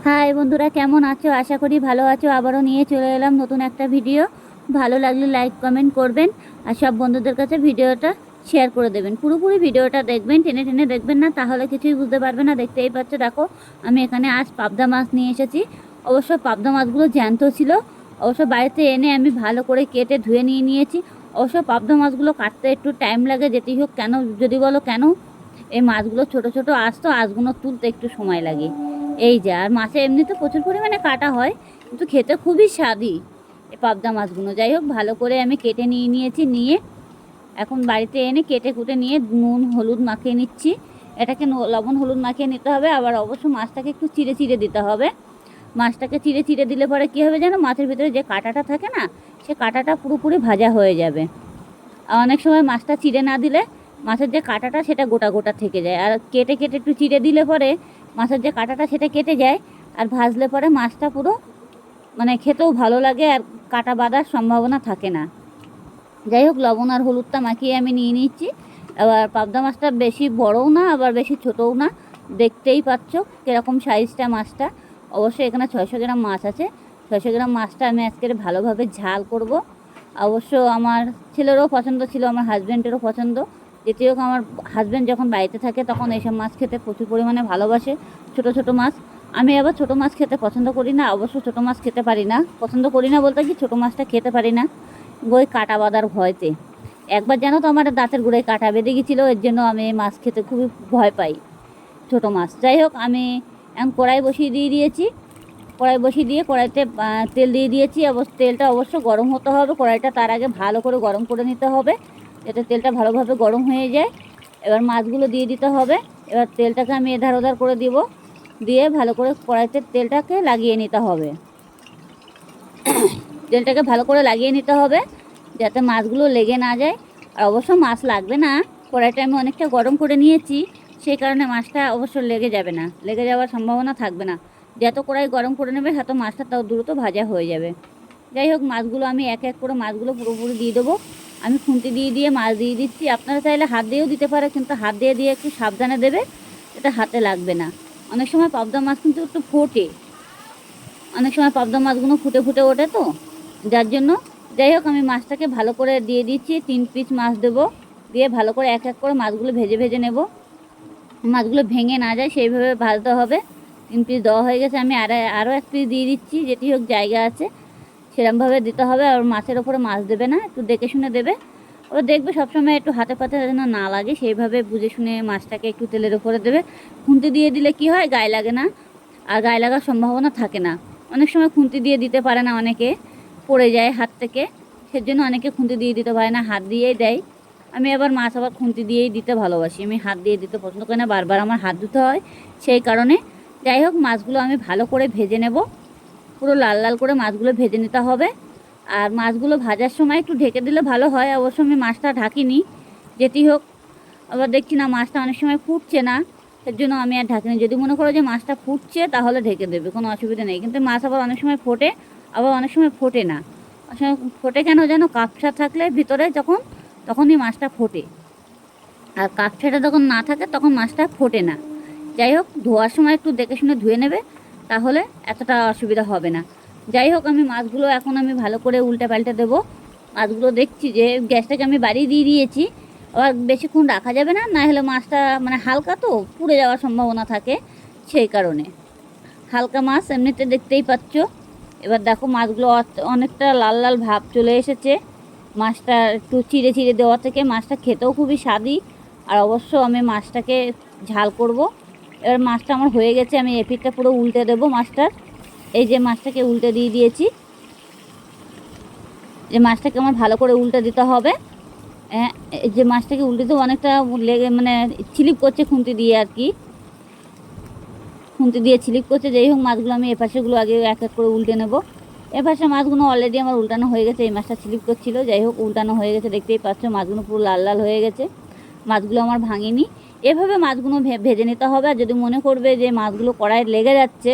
High বন্ধুরা, কেমন আছো? আশা করি ভালো আছো। আবারও নিয়ে চলে এলাম নতুন একটা ভিডিও। ভালো লাগলে লাইক কমেন্ট করবেন আর সব বন্ধুদের কাছে ভিডিওটা শেয়ার করে দেবেন। পুরোপুরি ভিডিওটা দেখবেন, টেনে টেনে দেখবেন না, তাহলে কিছুই বুঝতে পারবে না। দেখতেই পাচ্ছ, দেখো আমি এখানে আজ পাবদা মাছ নিয়ে এসেছি। অবশ্য পাবদা মাছগুলো জ্যান্ত ছিল। অবশ্য বাড়িতে এনে আমি ভালো করে কেটে ধুয়ে নিয়েছি। অবশ্য পাবদা মাছগুলো কাটতে একটু টাইম লাগে, যেতেই হোক কেন, যদি বলো কেন, এই মাছগুলো ছোট ছোট আঁশ তো, আঁশগুলো তুলতে একটু সময় লাগে। এই যে, আর মাছে এমনিতে প্রচুর পরিমাণে কাটা হয়, কিন্তু খেতে খুবই স্বাদি এই পাবদা মাছগুলো। যাই হোক, ভালো করে আমি কেটে নিয়েছি। নিয়ে এখন বাড়িতে এনে কেটে কুটে নিয়ে নুন হলুদ মাখিয়ে নিচ্ছি। এটাকে লবণ হলুদ মাখিয়ে নিতে হবে। আবার অবশ্য মাছটাকে একটু চিড়ে চিড়ে দিতে হবে। মাছটাকে চিড়ে চিড়ে দিলে পরে কী হবে যেন, মাছের ভিতরে যে কাঁটাটা থাকে না, সে কাঁটাটা পুরোপুরি ভাজা হয়ে যাবে। আর অনেক সময় মাছটা চিড়ে না দিলে মাছের যে কাঁটাটা সেটা গোটা গোটা থেকে যায়। আর কেটে কেটে একটু চিড়ে দিলে পরে মাছের যে কাঁটাটা সেটা কেটে যায়। আর ভাজলে পরে মাছটা পুরো মানে খেতেও ভালো লাগে, আর কাঁটা বাঁধার সম্ভাবনা থাকে না। যাই হোক, লবণ আর হলুদটা মাখিয়ে আমি নিয়ে নিচ্ছি। এবার পাবদা মাছটা বেশি বড়ও না, আবার বেশি ছোটও না। দেখতেই পাচ্ছ কীরকম সাইজটা মাছটা। অবশ্যই এখানে 600 গ্রাম মাছ আছে। 600 গ্রাম মাছটা আমি আজকে ভালোভাবে ঝাল করব। অবশ্য আমার ছেলেরও পছন্দ ছিল, আমার হাজব্যান্ডেরও পছন্দ। দ্বিতীয়, আমার হাজব্যান্ড যখন বাড়িতে থাকে তখন এইসব মাছ খেতে প্রচুর পরিমাণে ভালোবাসে, ছোট ছোট মাছ। আমি আবার ছোটো মাছ খেতে পছন্দ করি না। অবশ্য ছোটো মাছ খেতে পারি না, পছন্দ করি না বলতে কি, ছোটো মাছটা খেতে পারি না ওই কাঁটা বাঁধার ভয়তে। একবার জানো তো আমার দাঁতের গোড়ায় কাঁটা বেঁধে গেছিলো, এর জন্য আমি মাছ খেতে খুবই ভয় পাই, ছোটো মাছ। যাই হোক, আমি এখন কড়াই বসিয়ে দিয়েছি। কড়াই বসিয়ে দিয়ে কড়াইতে তেল দিয়ে দিয়েছি। তেলটা অবশ্য গরম হতে হবে। কড়াইটা তার আগে ভালো করে গরম করে নিতে হবে, যাতে তেলটা ভালোভাবে গরম হয়ে যায়। এবার মাছগুলো দিয়ে দিতে হবে। এবার তেলটাকে আমি এধার ওধার করে দিব, দিয়ে ভালো করে কড়াইতে তেলটাকে লাগিয়ে নিতে হবে। তেলটাকে ভালো করে লাগিয়ে নিতে হবে যাতে মাছগুলো লেগে না যায়। আর অবশ্য মাছ লাগবে না, কড়াইটা আমি অনেকটা গরম করে নিয়েছি, সেই কারণে মাছটা অবশ্য লেগে যাবে না, লেগে যাওয়ার সম্ভাবনা থাকবে না। যত কড়াই গরম করে নেবে তত মাছটা তাও দ্রুত ভাজা হয়ে যাবে। যাই হোক, মাছগুলো আমি এক এক করে মাছগুলো পুরোপুরি দিয়ে দেবো। আমি খুন্তি দিয়ে মাছ দিয়ে দিচ্ছি। আপনারা চাইলে হাত দিয়েও দিতে পারে, কিন্তু হাত দিয়ে একটু সাবধানে দেবে, এটা হাতে লাগবে না। অনেক সময় পাবদা মাছ কিন্তু একটু ফোটে, অনেক সময় পাবদা মাছগুলো ফুটে ফুটে ওঠে তো, যার জন্য। যাই হোক, আমি মাছটাকে ভালো করে দিয়ে দিচ্ছি। 3 পিস মাছ দেবো, দিয়ে ভালো করে এক এক করে মাছগুলো ভেজে ভেজে নেব। মাছগুলো ভেঙে না যায় সেইভাবে ভাজতে হবে। 3 পিস দেওয়া হয়ে গেছে, আমি আরও 1 পিস দিয়ে দিচ্ছি। যেটি হোক, জায়গা আছে সেরকমভাবে দিতে হবে। আর মাছের ওপরে মাছ দেবে না, একটু দেখে শুনে দেবে। ওরা দেখবে সবসময় একটু হাতে পাতে যেন না লাগে, সেইভাবে বুঝে শুনে মাছটাকে একটু তেলের ওপরে দেবে। খুন্তি দিয়ে দিলে কি হয়, গায়ে লাগে না, আর গায়ে লাগার সম্ভাবনা থাকে না। অনেক সময় খুন্তি দিয়ে দিতে পারে না, অনেকে পড়ে যায় হাত থেকে, সেজন্য অনেকে খুন্তি দিয়ে দিতে পারে না, হাত দিয়েই দেয়। আমি আবার মাছ আবার খুন্তি দিয়েই দিতে ভালোবাসি, আমি হাত দিয়ে দিতে পছন্দ করি না, বারবার আমার হাত ধুতে হয় সেই কারণে। যাই হোক, মাছগুলো আমি ভালো করে ভেজে নেব, পুরো লাল লাল করে মাছগুলো ভেজে নিতে হবে। আর মাছগুলো ভাজার সময় একটু ঢেকে দিলে ভালো হয়। অবশ্য আমি মাছটা ঢাকিনি, যেটি হোক। আবার দেখছি না মাছটা অনেক সময় ফুটছে না, এর জন্য আমি আর ঢাকিনি। যদি মনে করো যে মাছটা ফুটছে তাহলে ঢেকে দেবে, কোনো অসুবিধা নেই। কিন্তু মাছ আবার অনেক সময় ফোটে, আবার অনেক সময় ফোটে না। অনেক সময় ফোটে কেন যেন, কাপসা থাকলে ভিতরে তখনই মাছটা ফোটে, আর কাপসাটা যখন না থাকে তখন মাছটা ফোটে না। যাই হোক, ধোয়ার সময় একটু দেখে শুনে ধুয়ে নেবে, তাহলে এতটা অসুবিধা হবে না। যাই হোক, আমি মাছগুলো এখন আমি ভালো করে উল্টে পাল্টে দেবো। মাছগুলো দেখছি যে গ্যাসটাকে আমি বাড়িয়ে দিয়েছি। আবার বেশিক্ষণ রাখা যাবে না, না হলে মাছটা মানে হালকা তো পুড়ে যাওয়ার সম্ভাবনা থাকে, সেই কারণে। হালকা মাছ এমনিতে দেখতেই পাচ্ছ। এবার দেখো, মাছগুলো অনেকটা লাল লাল ভাব চলে এসেছে। মাছটা একটু চিড়ে চিড়ে দেওয়া থেকে মাছটা খেতেও খুবই স্বাদি। আর অবশ্য আমি মাছটাকে ঝাল করব। এবার মাছটা আমার হয়ে গেছে, আমি এপিঠটা পুরো উল্টে দেবো মাছটার। এই যে মাছটাকে উল্টে দিয়ে দিয়েছি, যে মাছটাকে আমার ভালো করে উল্টে দিতে হবে। এই যে মাছটাকে উল্টে দেবো, অনেকটা লেগে মানে ছিলিপ করছে খুন্তি দিয়ে, আর কি খুন্তি দিয়ে ছিলিপ করছে। যাই হোক, মাছগুলো আমি এপাশেগুলো আগে এক এক করে উল্টে নেব। এপাশে মাছগুলো অলরেডি আমার উল্টানো হয়ে গেছে, এই মাছটা ছিলিপ করছিল। যাই হোক, উল্টানো হয়ে গেছে, দেখতেই পাচ্ছ মাছগুলো পুরো লাল লাল হয়ে গেছে। মাছগুলো আমার ভাঙিনি। এভাবে মাছগুলো ভেজে নিতে হবে। আর যদি মনে করবে যে মাছগুলো কড়াইয়ে লেগে যাচ্ছে,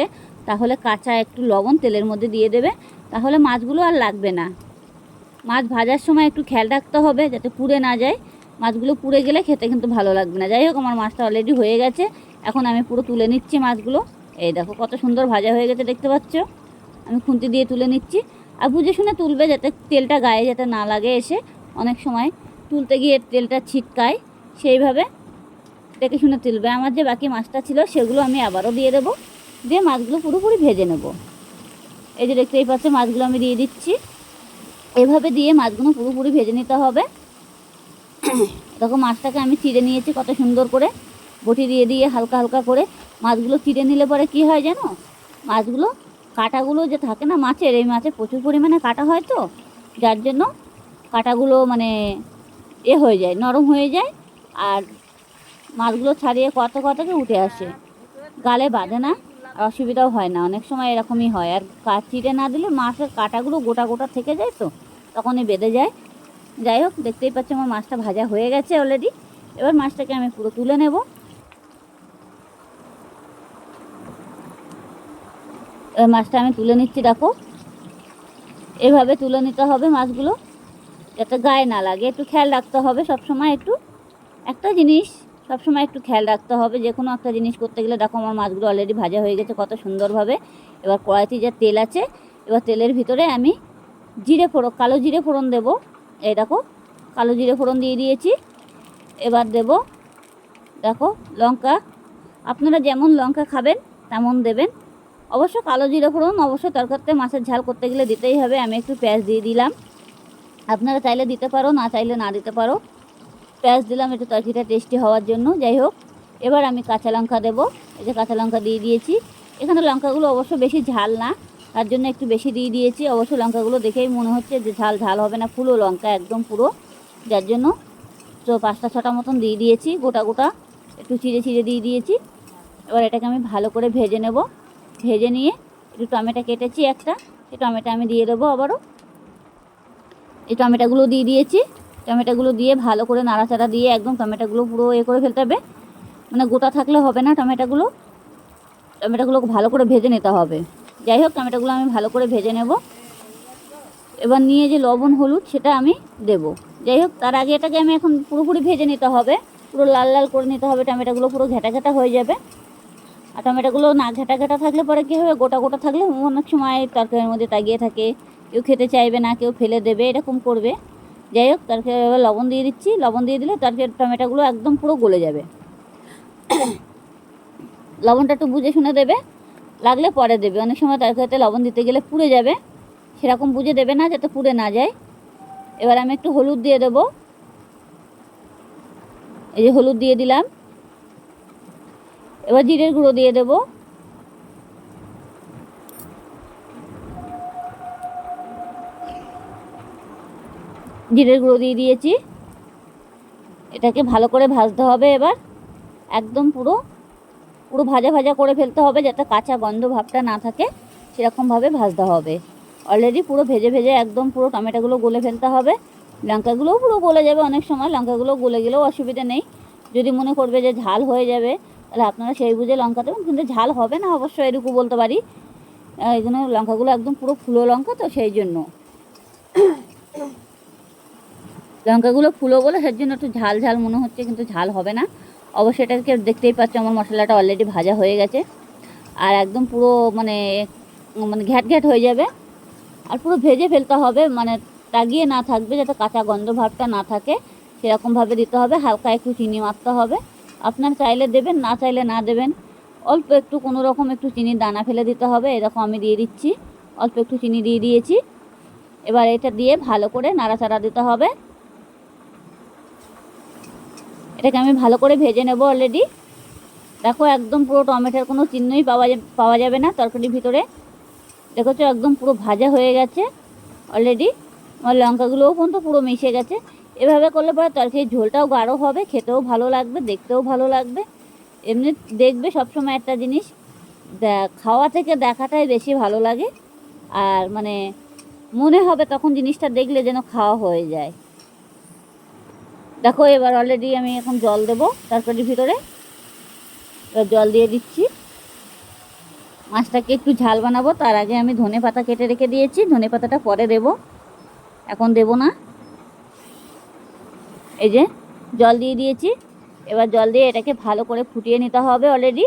তাহলে কাঁচা একটু লবণ তেলের মধ্যে দিয়ে দেবে, তাহলে মাছগুলো আর লাগবে না। মাছ ভাজার সময় একটু খেয়াল রাখতে হবে যাতে পুড়ে না যায়, মাছগুলো পুড়ে গেলে খেতে কিন্তু ভালো লাগবে না। যাই হোক, আমার মাছটা অলরেডি হয়ে গেছে, এখন আমি পুরো তুলে নিচ্ছি মাছগুলো। এই দেখো কত সুন্দর ভাজা হয়ে গেছে, দেখতে পাচ্ছ। আমি খুন্তি দিয়ে তুলে নিচ্ছি। আর বুঝে শুনে তুলবে, যাতে তেলটা গায়ে যাতে না লাগে, এসে অনেক সময় তুলতে গিয়ে তেলটা ছিটকায়, সেইভাবে দেখে শুনে তুলবে। আমার যে বাকি মাছটা ছিল সেগুলো আমি আবারও দিয়ে দেবো, দিয়ে মাছগুলো পুরোপুরি ভেজে নেব। এই যে দেখতেই পাচ্ছ মাছগুলো আমি দিয়ে দিচ্ছি। এভাবে দিয়ে মাছগুলো পুরোপুরি ভেজে নিতে হবে। দেখো মাছটাকে আমি চিড়ে নিয়েছি কত সুন্দর করে, বটি দিয়ে দিয়ে হালকা হালকা করে। মাছগুলো চিড়ে নিলে পরে কি হয় জানো, মাছগুলো কাঁটাগুলো যে থাকে না মাছের, এই মাছে প্রচুর পরিমাণে কাঁটা হয়, তো যার জন্য কাঁটাগুলো মানে হয়ে যায়, নরম হয়ে যায়। আর মাছগুলো ছাড়িয়ে কত কতকে উঠে আসে, গালে বাঁধে না, আর অসুবিধাও হয় না। অনেক সময় এরকমই হয়। আর চিড়ে না দিলে মাছের কাঁটাগুলো গোটা গোটা থেকে যায়, তো তখনই বেঁধে যায়। যাই হোক, দেখতেই পাচ্ছ আমার মাছটা ভাজা হয়ে গেছে অলরেডি। এবার মাছটাকে আমি পুরো তুলে নেব। এবার মাছটা আমি তুলে নিচ্ছি। দেখো এভাবে তুলে নিতে হবে মাছগুলো, যাতে গায়ে না লাগে। একটু খেয়াল রাখতে হবে সবসময়, একটু একটা জিনিস সবসময় একটু খেয়াল রাখতে হবে, যে কোনো একটা জিনিস করতে গেলে। দেখো আমার মাছগুলো অলরেডি ভাজা হয়ে গেছে কত সুন্দরভাবে। এবার কড়াইতে যে তেল আছে, এবার তেলের ভিতরে আমি কালো জিরে ফোড়ন দেবো। এই দেখো কালো জিরে ফোড়ন দিয়ে দিয়েছি। এবার দেব দেখো লঙ্কা, আপনারা যেমন লঙ্কা খাবেন তেমন দেবেন। অবশ্য কালো জিরে ফোড়ন অবশ্য তরকারিতে মাছের ঝাল করতে গেলে দিতেই হবে। আমি একটু পেঁয়াজ দিয়ে দিলাম, আপনারা চাইলে দিতে পারো, না চাইলে না দিতে পারো। পেঁয়াজ দিলাম একটু তরকারিটা টেস্টি হওয়ার জন্য। যাই হোক, এবার আমি কাঁচা লঙ্কা দেবো। এই যে কাঁচা লঙ্কা দিয়ে দিয়েছি। এখানে লঙ্কাগুলো অবশ্য বেশি ঝাল না, তার জন্য একটু বেশি দিয়ে দিয়েছি। অবশ্য লঙ্কাগুলো দেখেই মনে হচ্ছে যে ঝাল হবে না, পুরো লঙ্কা একদম পুরো, যার জন্য তো 5-6টা মতন দিয়ে দিয়েছি। গোটা গোটা একটু চিড়ে চিড়ে দিয়ে দিয়েছি। এবার এটাকে আমি ভালো করে ভেজে নেব। ভেজে নিয়ে একটু টমেটো কেটেছি একটা, সেই টমেটো আমি দিয়ে দেবো আবারও। এই টমেটোগুলো দিয়ে দিয়েছি। টমেটোগুলো দিয়ে ভালো করে নাড়াচাড়া দিয়ে একদম টমেটোগুলো পুরো করে ফেলতে হবে, মানে গোটা থাকলে হবে না। টমেটোগুলো ভালো করে ভেজে নিতে হবে। যাই হোক, টমেটোগুলো আমি ভালো করে ভেজে নেব। এবার নিয়ে যে লবণ হলুদ সেটা আমি দেব। যাই হোক, তার আগে এটাকে আমি এখন পুরোপুরি ভেজে নিতে হবে, পুরো লাল লাল করে নিতে হবে। টমেটোগুলো পুরো ঘেটা ঘেটা হয়ে যাবে। আর টমেটোগুলো না ঘেটা ঘেটা থাকলে পরে কী হবে, গোটা গোটা থাকলে অনেক সময় তরকারির মধ্যে তাগিয়ে থাকে, কেউ খেতে চাইবে না, কেউ ফেলে দেবে, এরকম করবে। যাই হোক, তরকারি এবার লবণ দিয়ে দিচ্ছি। লবণ দিয়ে দিলে তরকারি টমেটোগুলো একদম পুরো গলে যাবে। লবণটা একটু বুঝে শুনে দেবে, লাগলে পরে দেবে। অনেক সময় তরকারিতে লবণ দিতে গেলে পুড়ে যাবে, সেরকম বুঝে দেবে না, যাতে পুড়ে না যায়। এবার আমি একটু হলুদ দিয়ে দেবো। এই যে হলুদ দিয়ে দিলাম। এবার জিরের গুঁড়ো দিয়ে দেবো। জিরের গুঁড়ো দিয়ে দিয়েছি। এটাকে ভালো করে ভাজতে হবে। এবার একদম পুরো ভাজা ভাজা করে ফেলতে হবে, যাতে কাঁচা গন্ধ ভাবটা না থাকে, সেরকমভাবে ভাজতে হবে। অলরেডি পুরো ভেজে ভেজে একদম পুরো টমেটোগুলো গলে ফেলতে হবে। লঙ্কাগুলোও পুরো গলে যাবে, অনেক সময় লঙ্কাগুলো গলে গেলেও অসুবিধা নেই। যদি মনে করবে যে ঝাল হয়ে যাবে, তাহলে আপনারা সেই বুঝে লঙ্কা দেবেন, কিন্তু ঝাল হবে না অবশ্য, এটুকু বলতে পারি। এই জন্য লঙ্কাগুলো একদম পুরো ফুলো লঙ্কা, তো সেই জন্য লঙ্কাগুলো ফুলো বলে সেই জন্য একটু ঝাল ঝাল মনে হচ্ছে, কিন্তু ঝাল হবে না অবশ্যই। এটাকে দেখতেই পাচ্ছ আমার মশলাটা অলরেডি ভাজা হয়ে গেছে, আর একদম পুরো মানে ঘ্যাট ঘ্যাট হয়ে যাবে। আর পুরো ভেজে ফেলতে হবে, মানে তাগিয়ে না থাকবে, যাতে কাঁচা গন্ধ ভাবটা না থাকে, সেরকমভাবে দিতে হবে। হালকা একটু চিনি মারতে হবে, আপনার চাইলে দেবেন, না চাইলে না দেবেন। অল্প একটু কোনো রকম একটু চিনির দানা ফেলে দিতে হবে। এরকম আমি দিয়ে দিচ্ছি, অল্প একটু চিনি দিয়ে দিয়েছি। এবার এটা দিয়ে ভালো করে নাড়াচাড়া দিতে হবে। এটাকে আমি ভালো করে ভেজে নেব অলরেডি। দেখো একদম পুরো টমেটোর কোনো চিহ্নই পাওয়া যাবে না তরকারির ভিতরে। দেখেছো একদম পুরো ভাজা হয়ে গেছে অলরেডি। আমার লঙ্কাগুলোও পর্যন্ত পুরো মিশে গেছে। এভাবে করলে পরে তরকারির ঝোলটাও গাঢ় হবে, খেতেও ভালো লাগবে, দেখতেও ভালো লাগবে। এমনি দেখবে সবসময় একটা জিনিস, খাওয়া থেকে দেখাটাই বেশি ভালো লাগে। আর মানে মনে হবে তখন জিনিসটা দেখলে যেন খাওয়া হয়ে যায়। দেখো এবার অলরেডি আমি এখন জল দেবো তরকারির ভিতরে। এবার জল দিয়ে দিচ্ছি। মাছটাকে একটু ঝাল বানাবো, তার আগে আমি ধনে পাতা কেটে রেখে দিয়েছি। ধনে পাতাটা পরে দেব, এখন দেব না। এই যে জল দিয়ে দিয়েছি। এবার জল দিয়ে এটাকে ভালো করে ফুটিয়ে নিতে হবে অলরেডি।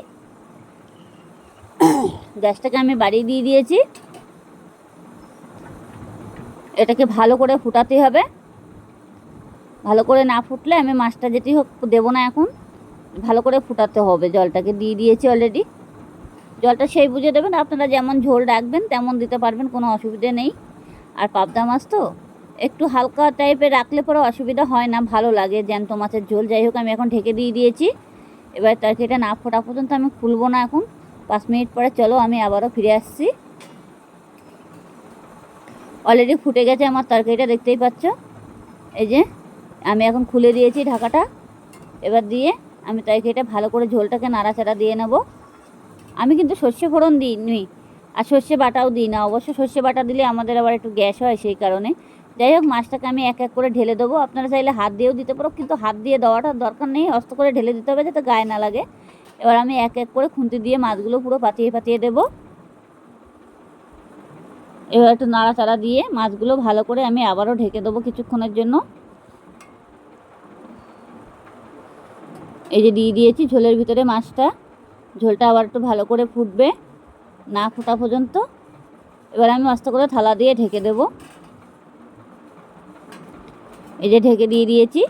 গ্যাসটাকে আমি বাড়িয়ে দিয়ে দিয়েছি। এটাকে ভালো করে ফুটাতে হবে। ভালো করে না ফুটলে আমি মাছটা যেটি হোক দেবো না। এখন ভালো করে ফুটাতে হবে। জলটাকে দিয়ে দিয়েছি অলরেডি। জলটা সেই বুঝে দেবেন, আপনারা যেমন ঝোল রাখবেন তেমন দিতে পারবেন, কোনো অসুবিধে নেই। আর পাবদা মাছ তো একটু হালকা টাইপের রাখলে পরে অসুবিধা হয় না, ভালো লাগে জ্যান্ত মাছের ঝোল। যাই হোক, আমি এখন ঢেকে দিয়ে দিয়েছি। এবার তরকারিটা না ফোটা পর্যন্ত আমি খুলবো না। এখন 5 মিনিট পরে চলো আমি আবারও ফিরে আসছি। অলরেডি ফুটে গেছে আমার তরকারিটা, দেখতেই পাচ্ছ। এই যে আমি এখন খুলে দিয়েছি ঢাকাটা। এবার দিয়ে আমি তরকারিটা ভালো করে ঝোলটাকে নাড়াচাড়া দিয়ে নেব। আমি কিন্তু সর্ষে ফোড়ন দিইনি আর সর্ষে বাটাও দিই না। অবশ্য সর্ষে বাটা দিলে আমাদের আবার একটু গ্যাস হয়, সেই কারণে। যাই হোক, মাছটাকে আমি এক এক করে ঢেলে দেবো। আপনারা চাইলে হাত দিয়েও দিতে পারো, কিন্তু হাত দিয়ে দেওয়াটা দরকার নেই, অস্ত করে ঢেলে দিতে হবে যাতে গায়ে না লাগে। এবার আমি এক এক করে খুন্তি দিয়ে মাছগুলো পুরো পাতিয়ে পাতিয়ে দেবো। এবার একটু নাড়াচাড়া দিয়ে মাছগুলো ভালো করে আমি আবারও ঢেকে দেবো কিছুক্ষণের জন্য। এই যে দিয়ে দিয়েছি ঝোলের ভিতরে মাছটা। ঝোলটা আবার একটু ভালো করে ফুটবে, না ফোটা পর্যন্ত। এবার আমি আস্তে করে থালা দিয়ে ঢেকে দেব। এই যে ঢেকে দিয়ে দিয়েছি,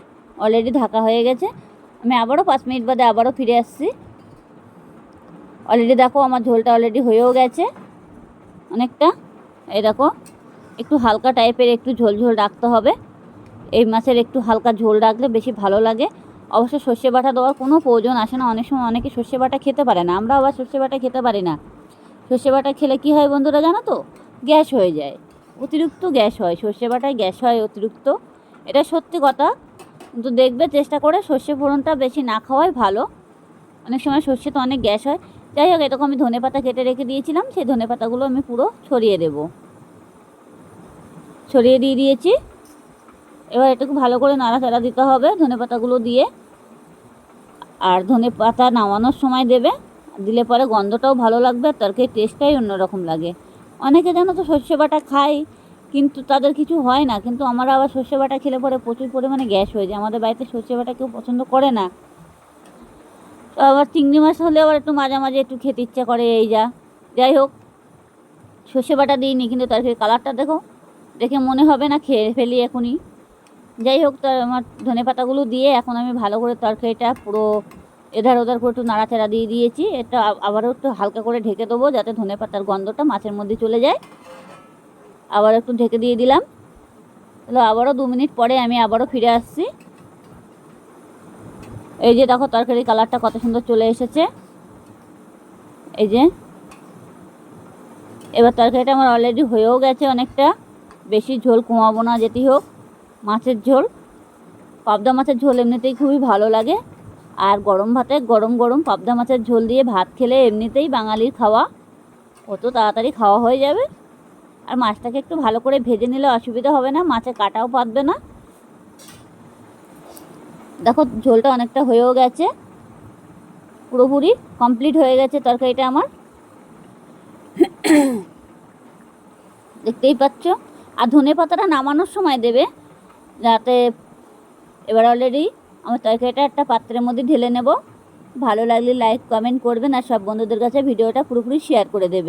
অলরেডি ঢাকা হয়ে গেছে। আমি আবারও 5 মিনিট বাদে আবারও ফিরে আসছি। অলরেডি দেখো আমার ঝোলটা অলরেডি হয়েও গেছে অনেকটা। এই দেখো, একটু হালকা টাইপের একটু ঝোল ঝোল রাখতে হবে। এই মাছের একটু হালকা ঝোল রাখলে বেশি ভালো লাগে। অবশ্য সর্ষে বাটা দেওয়ার কোনো প্রয়োজন আসে না। অনেক সময় অনেকে সর্ষে বাটা খেতে পারে না, আমরা আবার সর্ষে বাটা খেতে পারি না। সর্ষে বাটা খেলে কী হয় বন্ধুরা জানো তো? গ্যাস হয়ে যায়, অতিরিক্ত গ্যাস হয়। সর্ষে বাটায় গ্যাস হয় অতিরিক্ত, এটা সত্যি কথা। কিন্তু দেখবে চেষ্টা করে সর্ষে ফোড়নটা বেশি না খাওয়াই ভালো। অনেক সময় সর্ষে তো অনেক গ্যাস হয়। যাই হোক, এরকম আমি ধনেপাতা কেটে রেখে দিয়েছিলাম, সেই ধনেপাতাগুলো আমি পুরো ছড়িয়ে দেব। ছড়িয়ে দিয়ে দিয়েছি। এবার এটাকে ভালো করে নাড়াচাড়া দিতে হবে ধনেপাতাগুলো দিয়ে। আর ধনেপাতা নামানোর সময় দেবে, দিলে পরে গন্ধটাও ভালো লাগবে আর তরকারির টেস্টটাই অন্যরকম লাগে। অনেকে জানো তো সর্ষে বাটা খায়, কিন্তু তাদের কিছু হয় না। কিন্তু আমরা আবার সর্ষে বাটা খেলে পরে প্রচুর পরিমাণে গ্যাস হয়ে যায়। আমাদের বাড়িতে সর্ষে বাটা কেউ পছন্দ করে না। তো আবার চিংড়ি মাছ হলে আবার একটু মাঝে মাঝে একটু খেতে ইচ্ছা করে, এই যা। যাই হোক, সর্ষে বাটা দিইনি, কিন্তু তরকারির কালারটা দেখো, দেখে মনে হবে না খেয়ে ফেলি এখনই। যাই হোক, তার আমার ধনেপাতাগুলো দিয়ে এখন আমি ভালো করে তরকারিটা পুরো এধার ওধার করে একটু নাড়াচাড়া দিয়ে দিয়েছি। এটা আবারও একটু হালকা করে ঢেকে দেবো যাতে ধনেপাতার গন্ধটা মাছের মধ্যে চলে যায়। আবার একটু ঢেকে দিয়ে দিলাম। তাহলে আবারও 2 মিনিট পরে আমি আবারও ফিরে আসছি। এই যে দেখো তরকারির কালারটা কত সুন্দর চলে এসেছে। এই যে এবার তরকারিটা আমার অলরেডি হয়েও গেছে অনেকটা। বেশি ঝোল কমাবো না, যেটি হোক মাছের ঝোল। পাবদা মাছের ঝোল এমনিতেই খুবই ভালো লাগে। আর গরম ভাতে গরম গরম পাবদা মাছের ঝোল দিয়ে ভাত খেলে এমনিতেই বাঙালির খাওয়া, অত তাড়াতাড়ি খাওয়া হয়ে যাবে। আর মাছটাকে একটু ভালো করে ভেজে নিলে অসুবিধা হবে না, মাছে কাটাও পাতবে না। দেখো ঝোলটা অনেকটা হয়েও গেছে, পুরোপুরি কমপ্লিট হয়ে গেছে তরকারিটা আমার, দেখতেই পাচ্ছ। আর ধনে পাতাটা নামানোর সময় দেবে যাতে। এবার অলরেডি আমার তরকারিটা একটা পাত্রের মধ্যে ঢেলে নেব। ভালো লাগলে লাইক কমেন্ট করবেন আর সব বন্ধুদের কাছে ভিডিওটা পুরোপুরি শেয়ার করে দেবে।